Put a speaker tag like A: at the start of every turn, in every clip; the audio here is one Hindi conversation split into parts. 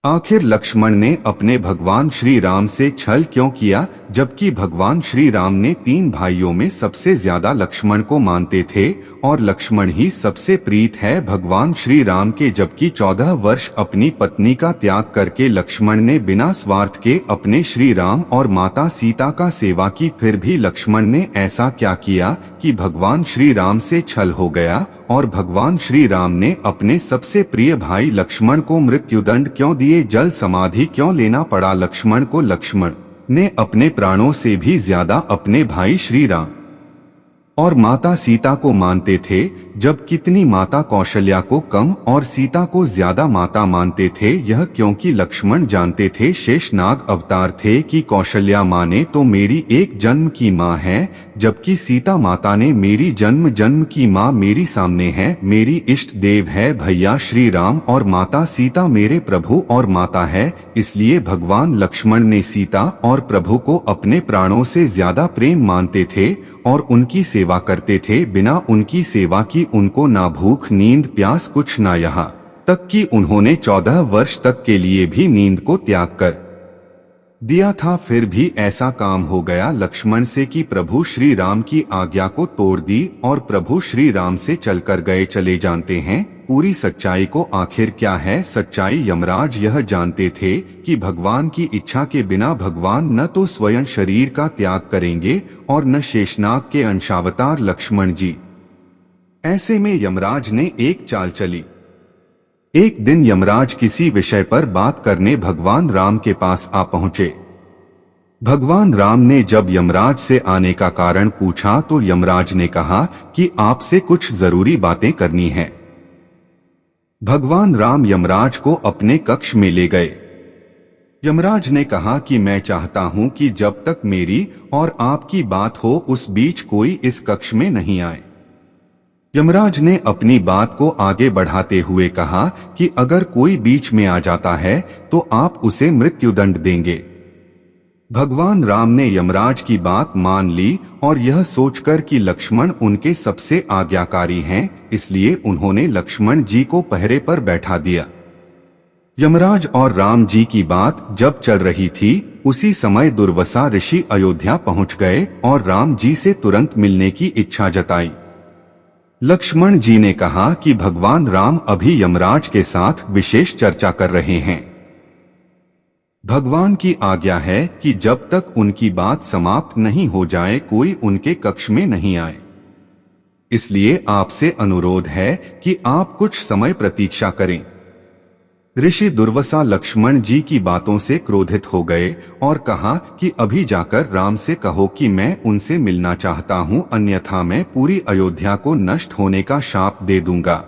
A: आखिर लक्ष्मण ने अपने भगवान श्री राम से छल क्यों किया, जबकि भगवान श्री राम ने 3 भाइयों में सबसे ज्यादा लक्ष्मण को मानते थे और लक्ष्मण ही सबसे प्रीत है भगवान श्री राम के। जबकि 14 वर्ष अपनी पत्नी का त्याग करके लक्ष्मण ने बिना स्वार्थ के अपने श्री राम और माता सीता का सेवा की, फिर भी लक्ष्मण ने ऐसा क्या किया कि भगवान श्री राम से छल हो गया और भगवान श्री राम ने अपने सबसे प्रिय भाई लक्ष्मण को मृत्युदंड क्यों दिए, जल समाधि क्यों लेना पड़ा लक्ष्मण को। लक्ष्मण ने अपने प्राणों से भी ज्यादा अपने भाई श्री राम और माता सीता को मानते थे, जब कितनी माता कौशल्या को कम और सीता को ज्यादा माता मानते थे। यह क्योंकि लक्ष्मण जानते थे शेषनाग अवतार थे कि कौशल्या माने तो मेरी एक जन्म की माँ है, जबकि सीता माता ने मेरी जन्म जन्म की माँ मेरी सामने है, मेरी इष्ट देव है भैया श्री राम और माता सीता मेरे प्रभु और माता है। इसलिए भगवान लक्ष्मण ने सीता और प्रभु को अपने प्राणों से ज्यादा प्रेम मानते थे और उनकी सेवा करते थे। बिना उनकी सेवा की उनको ना भूख नींद प्यास कुछ ना, यहाँ तक कि उन्होंने 14 वर्ष तक के लिए भी नींद को त्याग कर दिया था। फिर भी ऐसा काम हो गया लक्ष्मण से कि प्रभु श्री राम की आज्ञा को तोड़ दी और प्रभु श्री राम से चलकर गए। चले जानते हैं पूरी सच्चाई को। आखिर क्या है सच्चाई। यमराज यह जानते थे कि भगवान की इच्छा के बिना भगवान न तो स्वयं शरीर का त्याग करेंगे और न शेषनाग के अंशावतार लक्ष्मण जी। ऐसे में यमराज ने एक चाल चली। एक दिन यमराज किसी विषय पर बात करने भगवान राम के पास आ पहुंचे। भगवान राम ने जब यमराज से आने का कारण पूछा तो यमराज ने कहा कि आपसे कुछ जरूरी बातें करनी है। भगवान राम यमराज को अपने कक्ष में ले गए। यमराज ने कहा कि मैं चाहता हूं कि जब तक मेरी और आपकी बात हो उस बीच कोई इस कक्ष में नहीं आए। यमराज ने अपनी बात को आगे बढ़ाते हुए कहा कि अगर कोई बीच में आ जाता है तो आप उसे मृत्युदंड देंगे। भगवान राम ने यमराज की बात मान ली और यह सोचकर कि लक्ष्मण उनके सबसे आज्ञाकारी हैं, इसलिए उन्होंने लक्ष्मण जी को पहरे पर बैठा दिया। यमराज और राम जी की बात जब चल रही थी उसी समय दुर्वासा ऋषि अयोध्या पहुंच गए और राम जी से तुरंत मिलने की इच्छा जताई। लक्ष्मण जी ने कहा कि भगवान राम अभी यमराज के साथ विशेष चर्चा कर रहे हैं। भगवान की आज्ञा है कि जब तक उनकी बात समाप्त नहीं हो जाए कोई उनके कक्ष में नहीं आए। इसलिए आपसे अनुरोध है कि आप कुछ समय प्रतीक्षा करें। ऋषि दुर्वासा लक्ष्मण जी की बातों से क्रोधित हो गए और कहा कि अभी जाकर राम से कहो कि मैं उनसे मिलना चाहता हूं, अन्यथा मैं पूरी अयोध्या को नष्ट होने का शाप दे दूंगा।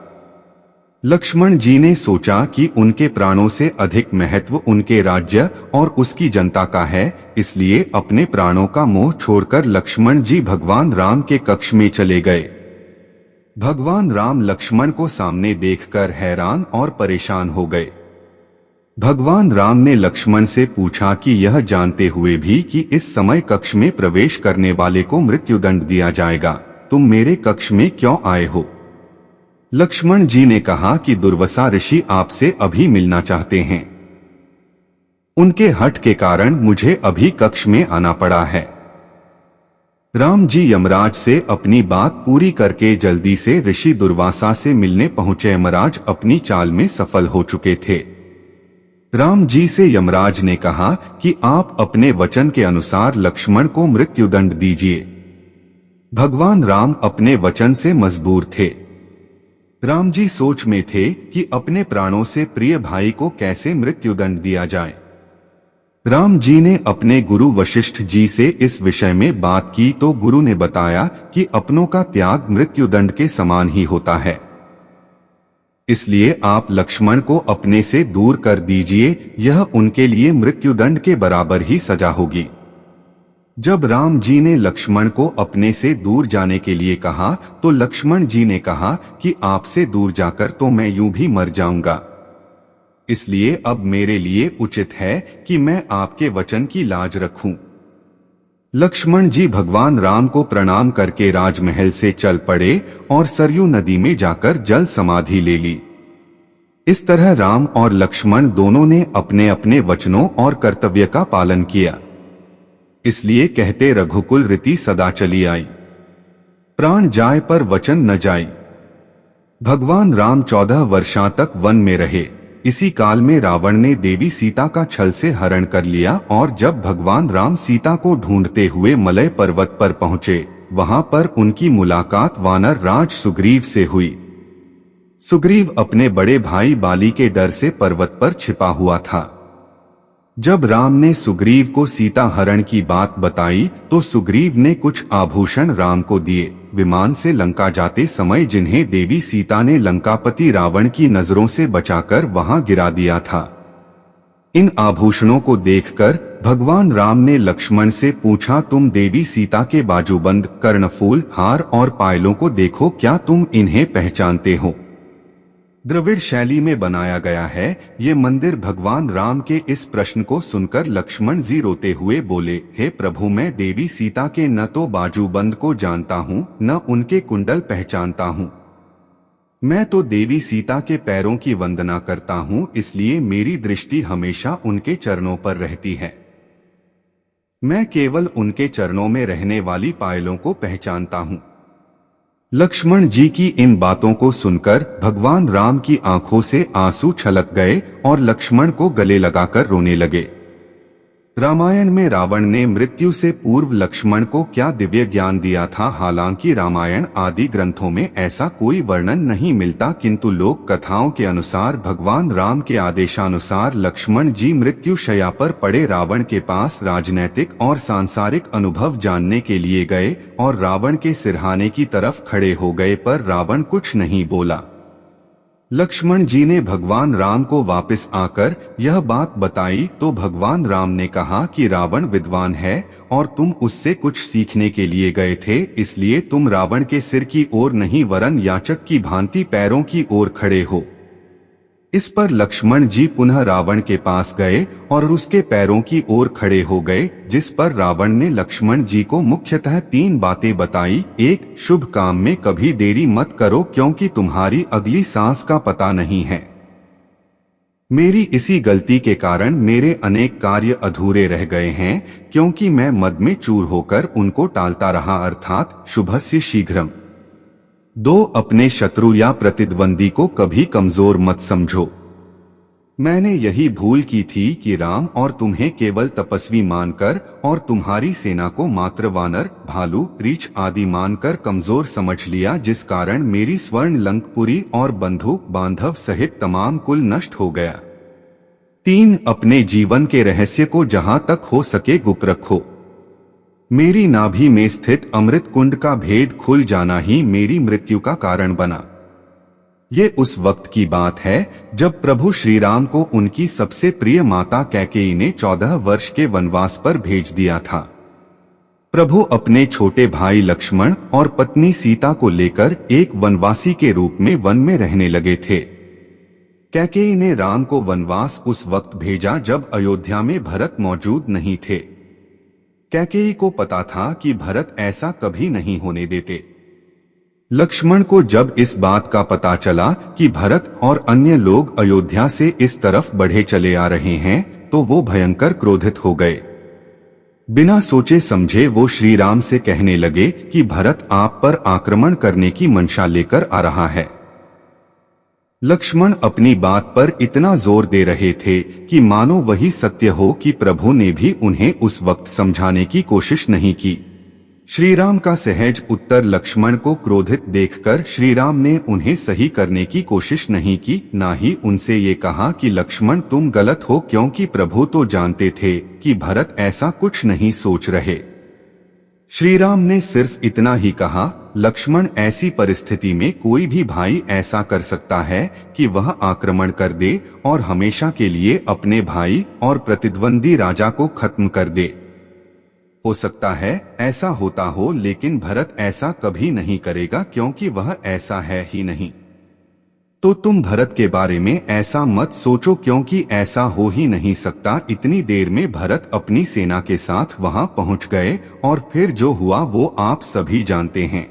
A: लक्ष्मण जी ने सोचा कि उनके प्राणों से अधिक महत्व उनके राज्य और उसकी जनता का है, इसलिए अपने प्राणों का मोह छोड़कर लक्ष्मण जी भगवान राम के कक्ष में चले गए। भगवान राम लक्ष्मण को सामने देखकर हैरान और परेशान हो गए। भगवान राम ने लक्ष्मण से पूछा कि यह जानते हुए भी कि इस समय कक्ष में प्रवेश करने वाले को मृत्युदंड दिया जाएगा, तुम मेरे कक्ष में क्यों आए हो। लक्ष्मण जी ने कहा कि दुर्वासा ऋषि आपसे अभी मिलना चाहते हैं। उनके हठ के कारण मुझे अभी कक्ष में आना पड़ा है। राम जी यमराज से अपनी बात पूरी करके जल्दी से ऋषि दुर्वासा से मिलने पहुंचे। यमराज अपनी चाल में सफल हो चुके थे। राम जी से यमराज ने कहा कि आप अपने वचन के अनुसार लक्ष्मण को मृत्युदंड दीजिए। भगवान राम अपने वचन से मजबूर थे। राम जी सोच में थे कि अपने प्राणों से प्रिय भाई को कैसे मृत्युदंड दिया जाए। राम जी ने अपने गुरु वशिष्ठ जी से इस विषय में बात की तो गुरु ने बताया कि अपनों का त्याग मृत्युदंड के समान ही होता है, इसलिए आप लक्ष्मण को अपने से दूर कर दीजिए, यह उनके लिए मृत्युदंड के बराबर ही सजा होगी। जब राम जी ने लक्ष्मण को अपने से दूर जाने के लिए कहा तो लक्ष्मण जी ने कहा कि आपसे दूर जाकर तो मैं यूं भी मर जाऊंगा, इसलिए अब मेरे लिए उचित है कि मैं आपके वचन की लाज रखूं। लक्ष्मण जी भगवान राम को प्रणाम करके राजमहल से चल पड़े और सरयू नदी में जाकर जल समाधि ले ली। इस तरह राम और लक्ष्मण दोनों ने अपने अपने वचनों और कर्तव्य का पालन किया। इसलिए कहते रघुकुल रीति सदा चली आई, प्राण जाए पर वचन न जाई। भगवान राम 14 वर्षों तक वन में रहे। इसी काल में रावण ने देवी सीता का छल से हरण कर लिया और जब भगवान राम सीता को ढूंढते हुए मलय पर्वत पर पहुंचे, वहां पर उनकी मुलाकात वानर राज सुग्रीव से हुई। सुग्रीव अपने बड़े भाई बाली के डर से पर्वत पर छिपा हुआ था। जब राम ने सुग्रीव को सीता हरण की बात बताई तो सुग्रीव ने कुछ आभूषण राम को दिए, विमान से लंका जाते समय जिन्हें देवी सीता ने लंकापति रावण की नजरों से बचाकर वहां गिरा दिया था। इन आभूषणों को देखकर भगवान राम ने लक्ष्मण से पूछा, तुम देवी सीता के बाजूबंद, कर्णफूल, हार और पायलों को देखो, क्या तुम इन्हें पहचानते हो? द्रविड़ शैली में बनाया गया है ये मंदिर। भगवान राम के इस प्रश्न को सुनकर लक्ष्मण जी रोते हुए बोले, हे प्रभु, मैं देवी सीता के न तो बाजूबंद को जानता हूँ न उनके कुंडल पहचानता हूँ। मैं तो देवी सीता के पैरों की वंदना करता हूँ, इसलिए मेरी दृष्टि हमेशा उनके चरणों पर रहती है। मैं केवल उनके चरणों में रहने वाली पायलों को पहचानता हूँ। लक्ष्मण जी की इन बातों को सुनकर भगवान राम की आंखों से आंसू छलक गए और लक्ष्मण को गले लगाकर रोने लगे। रामायण में रावण ने मृत्यु से पूर्व लक्ष्मण को क्या दिव्य ज्ञान दिया था। हालांकि रामायण आदि ग्रंथों में ऐसा कोई वर्णन नहीं मिलता, किंतु लोक कथाओं के अनुसार भगवान राम के आदेशानुसार लक्ष्मण जी मृत्यु शैया पर पड़े रावण के पास राजनैतिक और सांसारिक अनुभव जानने के लिए गए और रावण के सिरहाने की तरफ खड़े हो गए, पर रावण कुछ नहीं बोला। लक्ष्मण जी ने भगवान राम को वापस आकर यह बात बताई तो भगवान राम ने कहा कि रावण विद्वान है और तुम उससे कुछ सीखने के लिए गए थे, इसलिए तुम रावण के सिर की ओर नहीं वरन याचक की भांति पैरों की ओर खड़े हो। इस पर लक्ष्मण जी पुनः रावण के पास गए और उसके पैरों की ओर खड़े हो गए, जिस पर रावण ने लक्ष्मण जी को मुख्यतः 3 बातें बताई। 1, शुभ काम में कभी देरी मत करो क्योंकि तुम्हारी अगली सांस का पता नहीं है। मेरी इसी गलती के कारण मेरे अनेक कार्य अधूरे रह गए हैं क्योंकि मैं मद में चूर होकर उनको टालता रहा, अर्थात शुभस्य शीघ्रम। 2, अपने शत्रु या प्रतिद्वंदी को कभी कमजोर मत समझो। मैंने यही भूल की थी कि राम और तुम्हें केवल तपस्वी मानकर और तुम्हारी सेना को मात्र वानर, भालू, रीछ आदि मानकर कमजोर समझ लिया, जिस कारण मेरी स्वर्ण लंकपुरी और बंधु बांधव सहित तमाम कुल नष्ट हो गया। 3, अपने जीवन के रहस्य को जहां तक हो सके गुप्त रखो। मेरी नाभि में स्थित अमृत कुंड का भेद खुल जाना ही मेरी मृत्यु का कारण बना। ये उस वक्त की बात है जब प्रभु श्री राम को उनकी सबसे प्रिय माता कैकेयी ने 14 वर्ष के वनवास पर भेज दिया था। प्रभु अपने छोटे भाई लक्ष्मण और पत्नी सीता को लेकर एक वनवासी के रूप में वन में रहने लगे थे। कैकेयी ने राम को वनवास उस वक्त भेजा जब अयोध्या में भरत मौजूद नहीं थे। कैकेयी को पता था कि भरत ऐसा कभी नहीं होने देते। लक्ष्मण को जब इस बात का पता चला कि भरत और अन्य लोग अयोध्या से इस तरफ बढ़े चले आ रहे हैं तो वो भयंकर क्रोधित हो गए। बिना सोचे समझे वो श्री राम से कहने लगे कि भरत आप पर आक्रमण करने की मंशा लेकर आ रहा है। लक्ष्मण अपनी बात पर इतना जोर दे रहे थे कि मानो वही सत्य हो कि प्रभु ने भी उन्हें उस वक्त समझाने की कोशिश नहीं की। श्री राम का सहज उत्तर लक्ष्मण को क्रोधित देखकर श्री राम ने उन्हें सही करने की कोशिश नहीं की, ना ही उनसे ये कहा कि लक्ष्मण तुम गलत हो, क्योंकि प्रभु तो जानते थे कि भरत ऐसा कुछ नहीं सोच रहे। श्री राम ने सिर्फ इतना ही कहा, लक्ष्मण ऐसी परिस्थिति में कोई भी भाई ऐसा कर सकता है कि वह आक्रमण कर दे और हमेशा के लिए अपने भाई और प्रतिद्वंदी राजा को खत्म कर दे। हो सकता है ऐसा होता हो, लेकिन भरत ऐसा कभी नहीं करेगा क्योंकि वह ऐसा है ही नहीं। तो तुम भरत के बारे में ऐसा मत सोचो क्योंकि ऐसा हो ही नहीं सकता। इतनी देर में भरत अपनी सेना के साथ वहां पहुंच गए और फिर जो हुआ वो आप सभी जानते हैं।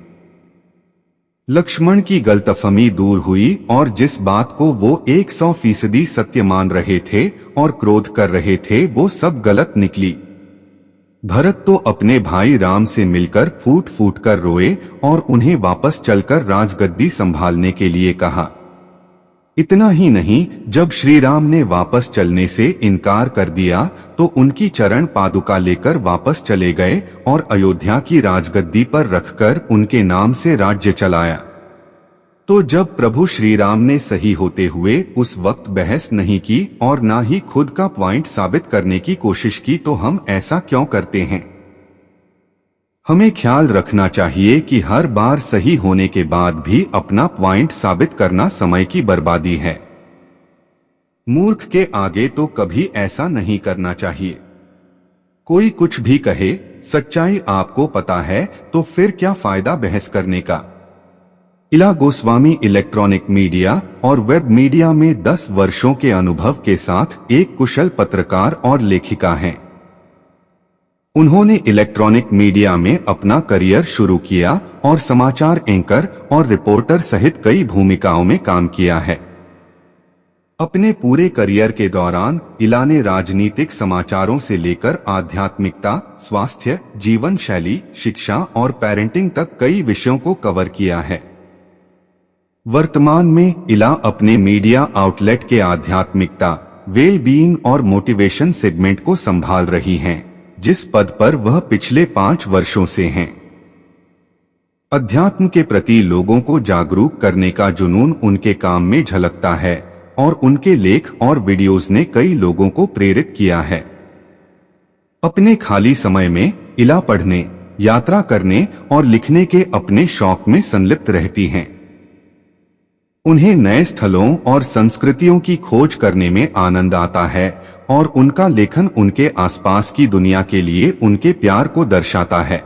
A: लक्ष्मण की गलतफहमी दूर हुई और जिस बात को वो 100% सत्य मान रहे थे और क्रोध कर रहे थे वो सब गलत निकली। भरत तो अपने भाई राम से मिलकर फूट फूट कर रोए और उन्हें वापस चलकर राजगद्दी संभालने के लिए कहा। इतना ही नहीं, जब श्री राम ने वापस चलने से इनकार कर दिया तो उनकी चरण पादुका लेकर वापस चले गए और अयोध्या की राजगद्दी पर रखकर उनके नाम से राज्य चलाया। तो जब प्रभु श्री राम ने सही होते हुए उस वक्त बहस नहीं की और ना ही खुद का पॉइंट साबित करने की कोशिश की तो हम ऐसा क्यों करते हैं? हमें ख्याल रखना चाहिए कि हर बार सही होने के बाद भी अपना पॉइंट साबित करना समय की बर्बादी है। मूर्ख के आगे तो कभी ऐसा नहीं करना चाहिए। कोई कुछ भी कहे, सच्चाई आपको पता है तो फिर क्या फायदा बहस करने का। इला गोस्वामी इलेक्ट्रॉनिक मीडिया और वेब मीडिया में 10 वर्षों के अनुभव के साथ एक कुशल पत्रकार और लेखिका हैं। उन्होंने इलेक्ट्रॉनिक मीडिया में अपना करियर शुरू किया और समाचार एंकर और रिपोर्टर सहित कई भूमिकाओं में काम किया है। अपने पूरे करियर के दौरान इला ने राजनीतिक समाचारों से लेकर आध्यात्मिकता, स्वास्थ्य, जीवन शैली, शिक्षा और पेरेंटिंग तक कई विषयों को कवर किया है। वर्तमान में इला अपने मीडिया आउटलेट के आध्यात्मिकता, वेल बीइंग और मोटिवेशन सेगमेंट को संभाल रही हैं, जिस पद पर वह पिछले 5 वर्षों से हैं। अध्यात्म के प्रति लोगों को जागरूक करने का जुनून उनके काम में झलकता है और उनके लेख और वीडियोस ने कई लोगों को प्रेरित किया है। अपने खाली समय में इला पढ़ने, यात्रा करने और लिखने के अपने शौक में संलिप्त रहती हैं। उन्हें नए स्थलों और संस्कृतियों की खोज करने में आनंद आता है और उनका लेखन उनके आसपास की दुनिया के लिए उनके प्यार को दर्शाता है।